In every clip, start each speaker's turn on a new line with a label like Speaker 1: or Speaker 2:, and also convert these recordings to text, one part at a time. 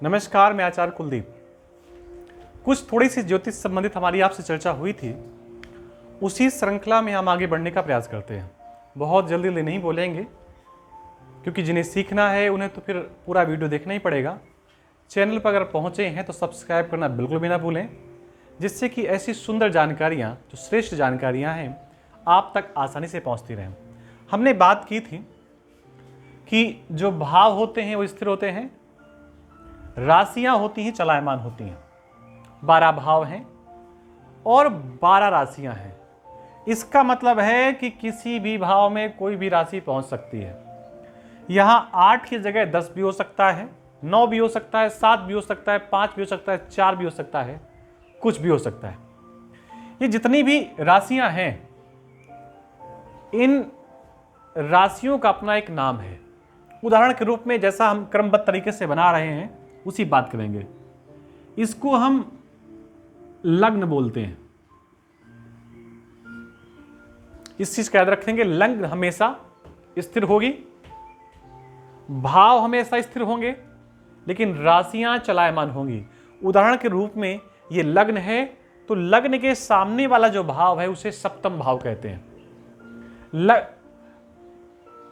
Speaker 1: नमस्कार, मैं आचार्य कुलदीप। कुछ थोड़ी सी ज्योतिष संबंधित हमारी आपसे चर्चा हुई थी, उसी श्रृंखला में हम आगे बढ़ने का प्रयास करते हैं। बहुत जल्दी नहीं बोलेंगे, क्योंकि जिन्हें सीखना है उन्हें तो फिर पूरा वीडियो देखना ही पड़ेगा। चैनल पर अगर पहुँचे हैं तो सब्सक्राइब करना बिल्कुल भी ना भूलें, जिससे कि ऐसी सुंदर जानकारियाँ, जो श्रेष्ठ जानकारियाँ हैं, आप तक आसानी से पहुँचती रहें। हमने बात की थी कि जो भाव होते हैं वो स्थिर होते हैं, राशियां होती हैं चलायमान होती हैं। 12 भाव हैं और 12 राशियां हैं। इसका मतलब है कि किसी भी भाव में कोई भी राशि पहुंच सकती है। यहां 8 की जगह 10 भी हो सकता है, 9 भी हो सकता है, 7 भी हो सकता है, 5 भी हो सकता है, 4 भी हो सकता है, कुछ भी हो सकता है। ये जितनी भी राशियां हैं, इन राशियों का अपना एक नाम है। उदाहरण के रूप में जैसा हम क्रमबद्ध तरीके से बना रहे हैं उसी बात करेंगे। इसको हम लग्न बोलते हैं। इस चीज का याद रखेंगे, लग्न हमेशा स्थिर होगी, भाव हमेशा स्थिर होंगे, लेकिन राशियां चलायमान होंगी। उदाहरण के रूप में ये लग्न है, तो लग्न के सामने वाला जो भाव है उसे सप्तम भाव कहते हैं।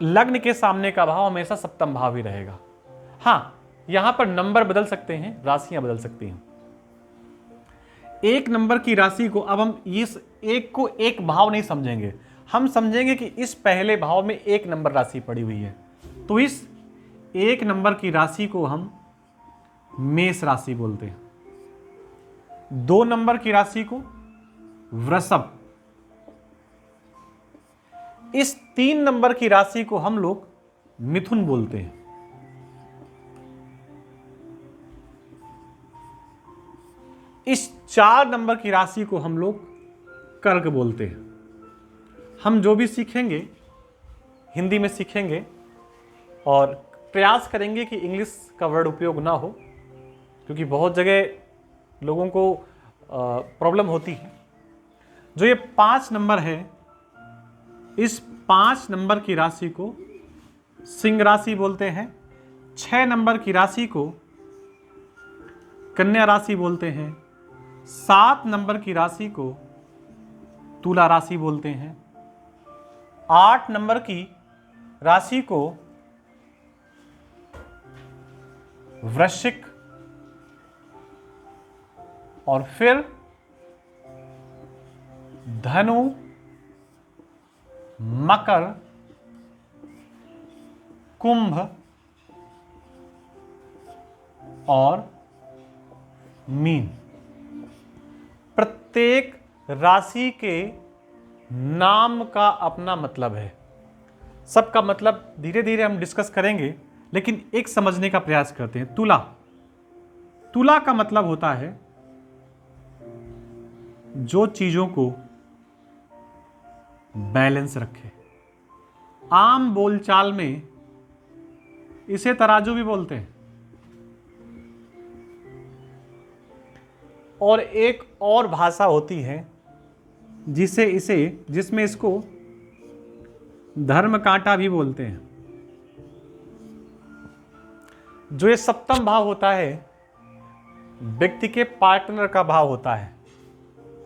Speaker 1: लग्न के सामने का भाव हमेशा सप्तम भाव ही रहेगा। हाँ, यहां पर नंबर बदल सकते हैं, राशियां बदल सकती हैं। एक नंबर की राशि को अब हम इस एक को एक भाव नहीं समझेंगे, हम समझेंगे कि इस पहले भाव में एक नंबर राशि पड़ी हुई है, तो इस एक नंबर की राशि को हम मेष राशि बोलते हैं। 2 नंबर की राशि को वृषभ। इस 3 नंबर की राशि को हम लोग मिथुन बोलते हैं। इस 4 नंबर की राशि को हम लोग कर्क बोलते हैं। हम जो भी सीखेंगे हिंदी में सीखेंगे और प्रयास करेंगे कि इंग्लिश का वर्ड उपयोग ना हो, क्योंकि बहुत जगह लोगों को प्रॉब्लम होती है। जो ये 5 नंबर है, इस 5 नंबर की राशि को सिंह राशि बोलते हैं। 6 नंबर की राशि को कन्या राशि बोलते हैं। 7 नंबर की राशि को तुला राशि बोलते हैं। 8 नंबर की राशि को वृश्चिक, और फिर धनु, मकर, कुंभ और मीन। प्रत्येक राशि के नाम का अपना मतलब है। सबका मतलब धीरे धीरे हम डिस्कस करेंगे, लेकिन एक समझने का प्रयास करते हैं। तुला, तुला का मतलब होता है जो चीजों को बैलेंस रखे। आम बोलचाल में इसे तराजू भी बोलते हैं। और एक और भाषा होती है जिसमें इसको धर्म कांटा भी बोलते हैं। जो ये सप्तम भाव होता है, व्यक्ति के पार्टनर का भाव होता है,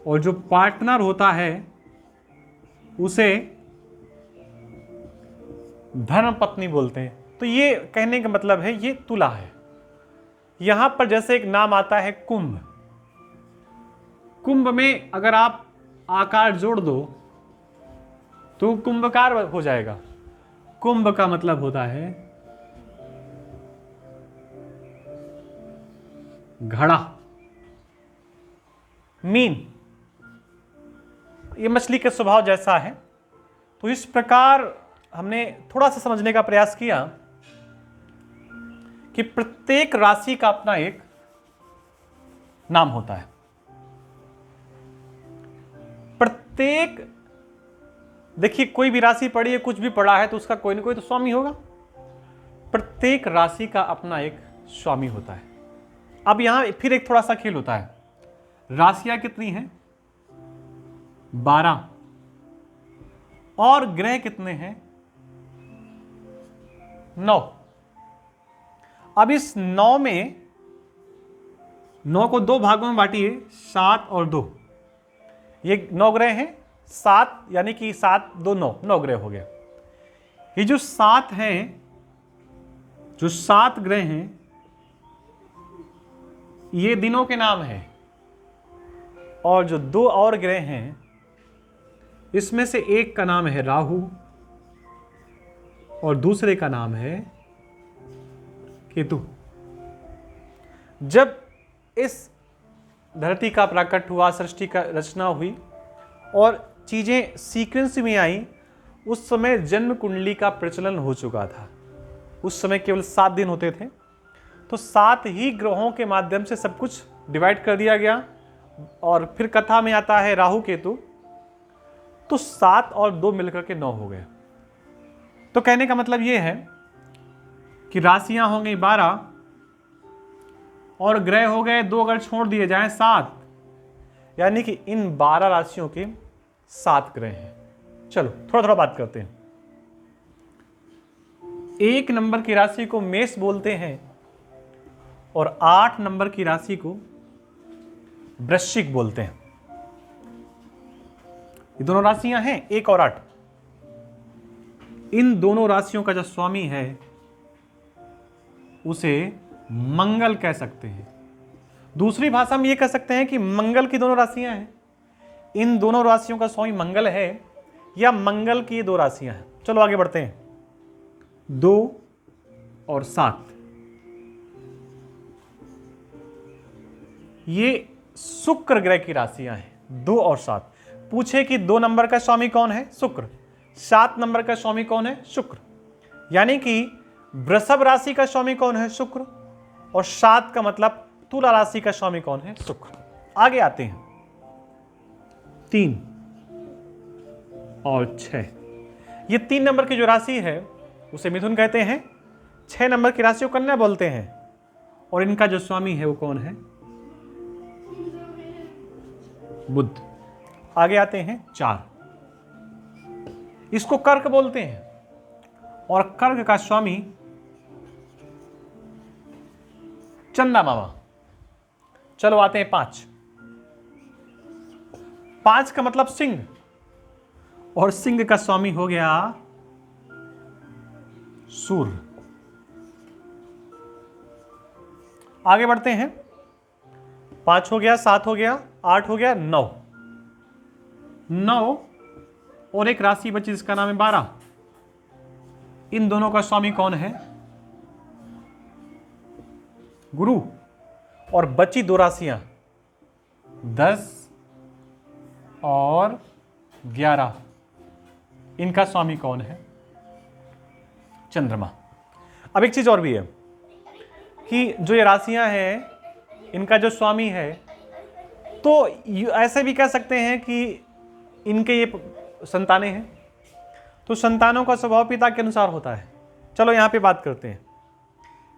Speaker 1: और जो पार्टनर होता है उसे धर्म पत्नी बोलते हैं। तो ये कहने का मतलब है ये तुला है। यहां पर जैसे एक नाम आता है कुंभ। कुंभ में अगर आप आकार जोड़ दो तो कुंभकार हो जाएगा। कुंभ का मतलब होता है घड़ा। मीन, ये मछली के स्वभाव जैसा है। तो इस प्रकार हमने थोड़ा सा समझने का प्रयास किया कि प्रत्येक राशि का अपना एक नाम होता है। प्रत्येक, देखिए कोई भी राशि पड़ी है, कुछ भी पड़ा है, तो उसका कोई ना कोई तो स्वामी होगा। प्रत्येक राशि का अपना एक स्वामी होता है। अब यहां फिर एक थोड़ा सा खेल होता है। राशियां कितनी हैं? 12। और ग्रह कितने हैं? 9। अब इस 9 में 9 को 2 भागों में बांटिए, 7 और 2, ये 9 ग्रह हैं। 7 यानी कि 7 2 9, 9 ग्रह हो गया। ये जो 7 हैं, जो 7 ग्रह हैं, ये दिनों के नाम हैं। और जो 2 और ग्रह हैं, इसमें से एक का नाम है राहु और दूसरे का नाम है केतु। जब इस धरती का प्राकट्य हुआ, सृष्टि का रचना हुई और चीजें सीक्वेंस में आई, उस समय जन्म कुंडली का प्रचलन हो चुका था। उस समय केवल 7 दिन होते थे, तो 7 ही ग्रहों के माध्यम से सब कुछ डिवाइड कर दिया गया। और फिर कथा में आता है राहु केतु, तो 7 और 2 मिलकर के 9 हो गए। तो कहने का मतलब यह है कि राशियां हो गई 12 और ग्रह हो गए 2, अगर छोड़ दिए जाएं 7, यानी कि इन 12 राशियों के 7 ग्रह हैं। चलो थोड़ा थोड़ा बात करते हैं। 1 नंबर की राशि को मेष बोलते हैं और 8 नंबर की राशि को वृश्चिक बोलते हैं। ये दोनों राशियां हैं 1 और 8। इन दोनों राशियों का जो स्वामी है उसे मंगल कह सकते हैं। दूसरी भाषा में यह कह सकते हैं कि मंगल की दोनों राशियां हैं। इन दोनों राशियों का स्वामी मंगल है या मंगल की 2 राशियां हैं। चलो आगे बढ़ते हैं। 2 और 7, ये शुक्र ग्रह की राशियां हैं। 2 और 7। पूछे कि 2 नंबर का स्वामी कौन है? शुक्र। 7 नंबर का स्वामी कौन है? शुक्र। यानी कि वृषभ राशि का स्वामी कौन है? शुक्र। और 7 का मतलब तुला राशि का स्वामी कौन है? शुक्र। आगे आते हैं। 3 और 6, ये 3 नंबर की जो राशि है उसे मिथुन कहते हैं। 6 नंबर की राशि को कन्या बोलते हैं। और इनका जो स्वामी है वो कौन है? बुध। आगे आते हैं 4, इसको कर्क बोलते हैं और कर्क का स्वामी चंदा मामा। चलो आते हैं 5। 5 का मतलब सिंह और सिंह का स्वामी हो गया सूर्य। आगे बढ़ते हैं। 5 हो गया, 7 हो गया, 8 हो गया, 9 और एक राशि बची जिसका नाम है 12। इन दोनों का स्वामी कौन है? गुरु। और बची 2 राशियां 10 और 11, इनका स्वामी कौन है? चंद्रमा। अब एक चीज और भी है कि जो ये राशियां हैं, इनका जो स्वामी है, तो ऐसे भी कह सकते हैं कि इनके ये संतानें हैं, तो संतानों का स्वभाव पिता के अनुसार होता है। चलो यहां पे बात करते हैं।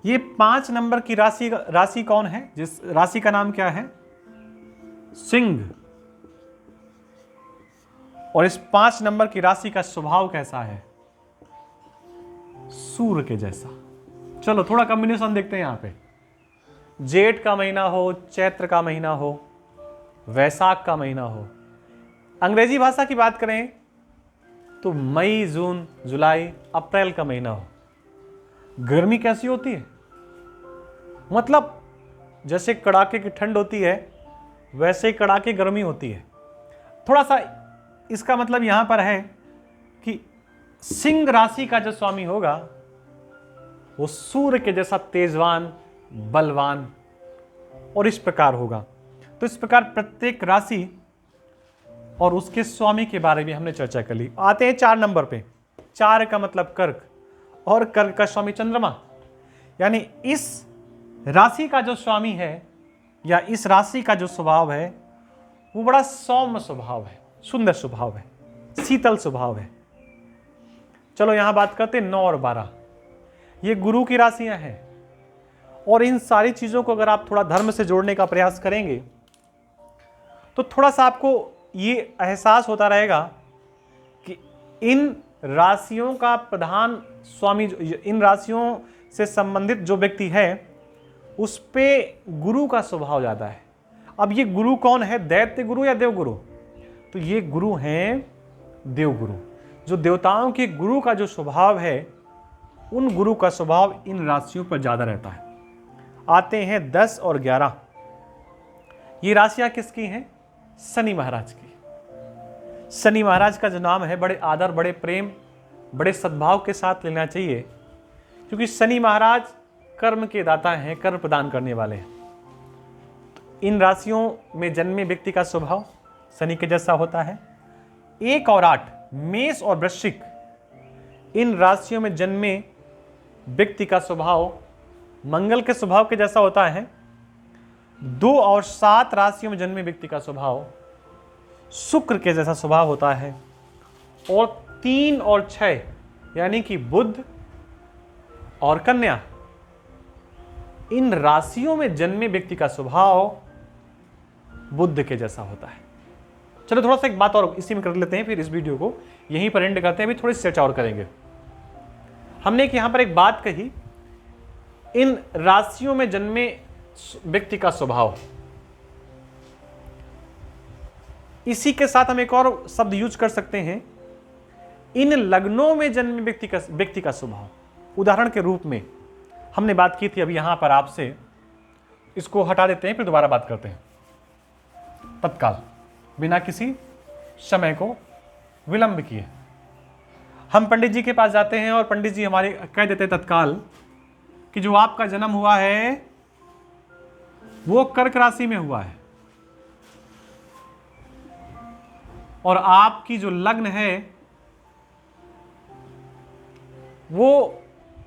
Speaker 1: ये 5 नंबर की राशि कौन है? जिस राशि का नाम क्या है? सिंह। और इस 5 नंबर की राशि का स्वभाव कैसा है? सूर्य के जैसा। चलो थोड़ा कॉम्बिनेशन देखते हैं यहां पे। जेठ का महीना हो, चैत्र का महीना हो, वैशाख का महीना हो। अंग्रेजी भाषा की बात करें तो मई, जून, जुलाई, अप्रैल का महीना हो। गर्मी कैसी होती है? मतलब जैसे कड़ाके की ठंड होती है वैसे ही कड़ाके गर्मी होती है। थोड़ा सा इसका मतलब यहां पर है कि सिंह राशि का जो स्वामी होगा वो सूर्य के जैसा तेजवान, बलवान और इस प्रकार होगा। तो इस प्रकार प्रत्येक राशि और उसके स्वामी के बारे में हमने चर्चा कर ली। आते हैं 4 नंबर पे। 4 का मतलब कर्क और कर्क का स्वामी चंद्रमा। यानी इस राशि का जो स्वामी है या इस राशि का जो स्वभाव है वो बड़ा सौम्य स्वभाव है, सुंदर स्वभाव है, शीतल स्वभाव है। चलो यहां बात करते हैं 9 और 12। ये गुरु की राशियां हैं और इन सारी चीजों को अगर आप थोड़ा धर्म से जोड़ने का प्रयास करेंगे तो थोड़ा सा आपको ये एहसास होता रहेगा कि इन राशियों का प्रधान स्वामी, इन राशियों से संबंधित जो व्यक्ति है उस पे गुरु का स्वभाव ज़्यादा है। अब ये गुरु कौन है, दैत्य गुरु या देव गुरु? तो ये गुरु हैं देव गुरु। जो देवताओं के गुरु का जो स्वभाव है, उन गुरु का स्वभाव इन राशियों पर ज़्यादा रहता है। आते हैं 10 और 11। ये राशियां किसकी हैं? शनि महाराज की। शनि महाराज का जो नाम है, बड़े आदर, बड़े प्रेम, बड़े सद्भाव के साथ लेना चाहिए, क्योंकि शनि महाराज कर्म के दाता हैं, कर्म प्रदान करने वाले हैं। तो इन राशियों में जन्मे व्यक्ति का स्वभाव शनि के जैसा होता है। 1 और 8, मेष और वृश्चिक, इन राशियों में जन्मे व्यक्ति का स्वभाव मंगल के स्वभाव के जैसा होता है। 2 और 7 राशियों में जन्मे व्यक्ति का स्वभाव शुक्र के जैसा स्वभाव होता है। और 3 और 6 यानी कि बुध और कन्या, इन राशियों में जन्मे व्यक्ति का स्वभाव बुध के जैसा होता है। चलो थोड़ा सा एक बात और इसी में कर लेते हैं, फिर इस वीडियो को यहीं पर एंड करते हैं। अभी थोड़ी सी चर्चा और करेंगे। हमने यहां पर एक बात कही, इन राशियों में जन्मे व्यक्ति का स्वभाव, इसी के साथ हम एक और शब्द यूज कर सकते हैं, इन लग्नों में जन्मे व्यक्ति का स्वभाव। उदाहरण के रूप में हमने बात की थी, अभी यहां पर आपसे इसको हटा देते हैं, फिर दोबारा बात करते हैं। तत्काल, बिना किसी समय को विलंब किए हम पंडित जी के पास जाते हैं और पंडित जी हमारे कह देते हैं तत्काल कि जो आपका जन्म हुआ है वो कर्क राशि में हुआ है और आपकी जो लग्न है वो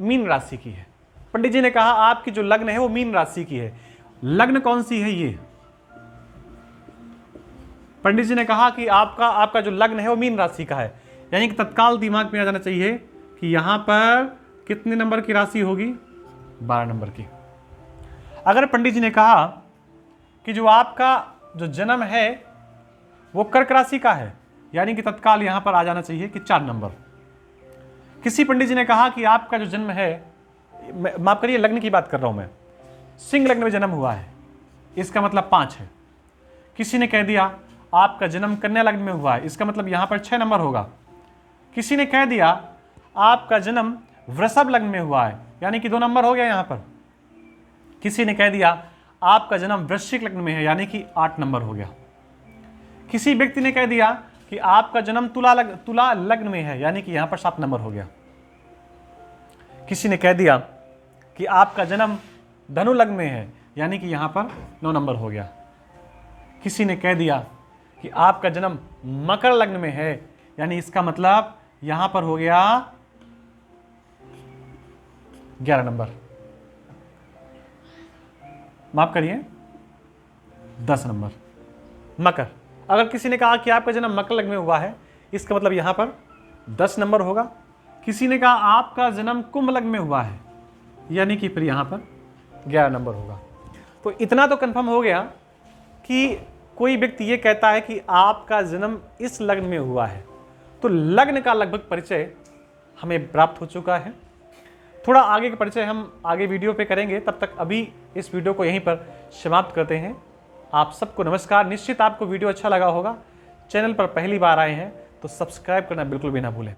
Speaker 1: मीन राशि की है। पंडित जी ने कहा आपकी जो लग्न है वो मीन राशि की है। लग्न कौन सी है? ये पंडित जी ने कहा कि आपका जो लग्न है वो मीन राशि का है, यानी कि तत्काल दिमाग में आ जाना चाहिए कि यहां पर कितने नंबर की राशि होगी? 12 नंबर की। अगर पंडित जी ने कहा कि जो आपका जो जन्म है वो कर्क राशि का है, यानी कि तत्काल यहां पर आ जाना चाहिए कि 4 नंबर। किसी पंडित जी ने कहा कि आपका जो जन्म है, माफ करिए लग्न की बात कर रहा हूं मैं, सिंह लग्न में जन्म हुआ है, इसका मतलब 5 है। किसी ने कह दिया आपका जन्म कन्या लग्न में हुआ है, इसका मतलब यहां पर 6 नंबर होगा। किसी ने कह दिया आपका जन्म वृषभ लग्न में हुआ है, यानी कि 2 नंबर हो गया यहां पर। किसी ने कह दिया आपका जन्म वृश्चिक लग्न में है, यानी कि 8 नंबर हो गया। किसी व्यक्ति ने कह दिया कि आपका जन्म तुला लग्न में है, यानी कि यहां पर 7 नंबर हो गया। किसी ने कह दिया कि आपका जन्म धनु लग्न में है, यानी कि यहां पर 9 नंबर हो गया। किसी ने कह दिया कि आपका जन्म मकर लग्न में है, यानी इसका मतलब यहां पर हो गया 11 नंबर। माफ करिए 10 नंबर मकर। अगर किसी ने कहा कि आपका जन्म मकर लग्न में हुआ है, इसका मतलब यहां पर 10 नंबर होगा। किसी ने कहा आपका जन्म कुंभ लग्न में हुआ है, यानी कि फिर यहां पर 11 नंबर होगा। तो इतना तो कंफर्म हो गया कि कोई व्यक्ति ये कहता है कि आपका जन्म इस लग्न में हुआ है, तो लग्न का लगभग परिचय हमें प्राप्त हो चुका है। थोड़ा आगे का परिचय हम आगे वीडियो पे करेंगे, तब तक अभी इस वीडियो को यहीं पर समाप्त करते हैं। आप सबको नमस्कार। निश्चित आपको वीडियो अच्छा लगा होगा। चैनल पर पहली बार आए हैं तो सब्सक्राइब करना बिल्कुल भी ना भूलें।